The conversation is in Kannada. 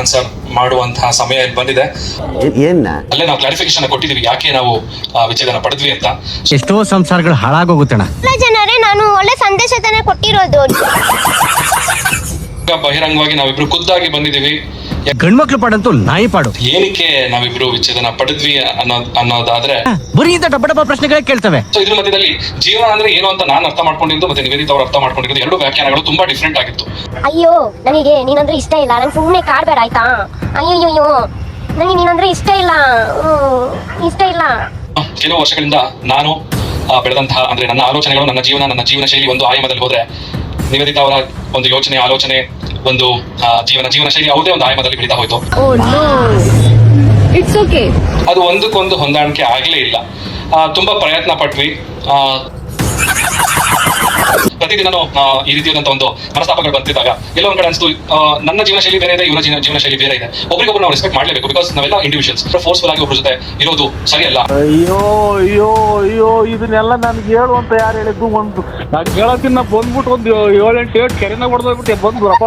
ಆನ್ಸರ್ ಮಾಡುವಂತಹ ಸಮಯ ಇಲ್ಲಿ ಬಂದಿದೆ. ಅಲ್ಲೇ ನಾವು ಕ್ಲಾರಿಫಿಕೇಶನ್ ಕೊಟ್ಟಿದೀವಿ ಯಾಕೆ ನಾವು ವಿಚ್ಛೇದನ ಪಡೆದ್ವಿ ಅಂತ. ಎಷ್ಟೋ ಸಂಸಾರಗಳು ಹಾಳಾಗೋಗುತ್ತಣ. ಜನರೇ ನಾನು ಒಳ್ಳೆ ಸಂದೇಶ ತಾನೇ ಕೊಟ್ಟಿರೋದು. ಬಹಿರಂಗವಾಗಿ ನಾವಿಬ್ರು ಖುದ್ದಾಗಿ ಬಂದಿದೀವಿ. ಗಂಡ್ಮಕ್ಳು ಪಾಡಂತೂ ನಾಯಿ ಪಾಡು. ಏನಕ್ಕೆ ನಾವಿಬ್ರು ವಿಚ್ಛೇದನ ಪಡೆದ್ವಿ ಅನ್ನೋದಾದ್ರೆ ಬರೀ ಇಂತ ಡಬ್ಬ ಡಬ್ಬ ಪ್ರಶ್ನೆಗಳೇ ಕೇಳ್ತವೆ. ಸೊ ಇದ್ರ ಮಧ್ಯದಲ್ಲಿ ಜೀವನ ಅಂದ್ರೆ ಏನು ಅಂತ ನಾನು ಅರ್ಥ ಮಾಡ್ಕೊಂಡಿದ್ದು ಮತ್ತೆ ನಿವೇದಿತ ಅವ್ರು ಅರ್ಥ ಮಾಡ್ಕೊಂಡಿದ್ದು ಎರಡು ವ್ಯಾಖ್ಯಾನಗಳು ತುಂಬಾ ಡಿಫ್ರೆಂಟ್ ಆಗಿತ್ತು. ಅಯ್ಯೋ ನನಗೆ ನೀನಂದ್ರೆ ಇಷ್ಟ ಇಲ್ಲ, ನಂಗೆ ಸುಮ್ಮನೆ ಕಾಡ್ಬೇಡ ಆಯ್ತಾ. ಅಯ್ಯೋ ನನಗೆ ನೀನಂದ್ರೆ ಇಷ್ಟ ಇಲ್ಲ. ಕೆಲವು ವರ್ಷಗಳಿಂದ ನಾನು ಬೆಳೆದಂತಹ ಅಂದ್ರೆ ನನ್ನ ಆಲೋಚನೆಗಳು, ನನ್ನ ಜೀವನ ಶೈಲಿ ಒಂದು ಆಯಾಮದಲ್ಲಿ ಹೋದ್ರೆ ನಿವೇದಿತ ಅವರ ಒಂದು ಯೋಚನೆ, ಆಲೋಚನೆ, ಒಂದು ಜೀವನ ಶೈಲಿ ಯಾವುದೇ ಒಂದು ಆಯಾಮದಲ್ಲಿ ಬೆಳೀತಾ ಹೋಯ್ತು. ಅದು ಒಂದಕ್ಕೊಂದು ಹೊಂದಾಣಿಕೆ ಆಗ್ಲೇ ಇಲ್ಲ. ತುಂಬಾ ಪ್ರಯತ್ನ ಪಟ್ವಿ. ಪ್ರತಿದಿನನೂ ಈ ರೀತಿಯಾದಂತಹ ಒಂದು ಮನಸ್ತಾಪಗಳು ಬರ್ತಿದ್ದಾಗ ಎಲ್ಲೋ ಒಂದ್ ಕಡೆ ಅನ್ಸ್ತು, ನನ್ನ ಜೀವನ ಶೈಲಿ ಬೇರೆ ಇದೆ, ಇವರ ಜೀವನ ಶೈಲಿ ಬೇರೆ ಇದೆ. ಒಬ್ರಿಗೊಬ್ರು ನಾವು ರೆಸ್ಪೆಕ್ಟ್ ಮಾಡ್ಲೇಬೇಕು. ಬಿಕಾಸ್ ನಾವೆಲ್ಲ ಇಂಡಿವಿಜುವಲ್ಸ್. ಫೋರ್ಸ್ಫುಲ್ ಆಗಿ ಒಬ್ಬರ ಜೊತೆ ಇರೋದು ಸರಿಯಲ್ಲ. ಅಯ್ಯೋ ಇದನ್ನೆಲ್ಲ ನನ್ಗೆ ಹೇಳುವಂತ ಯಾರು ಹೇಳಿದ್ದು? ನಾನು ಕೇಳೋಕಿನ್ನ ಬಂದ್ಬಿಟ್ಟು ಒಂದು 7-8 ಕೆರೆನ ಹೊಡೆದೋಗ್ಬಿಟ್ಟೆ ಬಂದ್ರಪ್ಪ.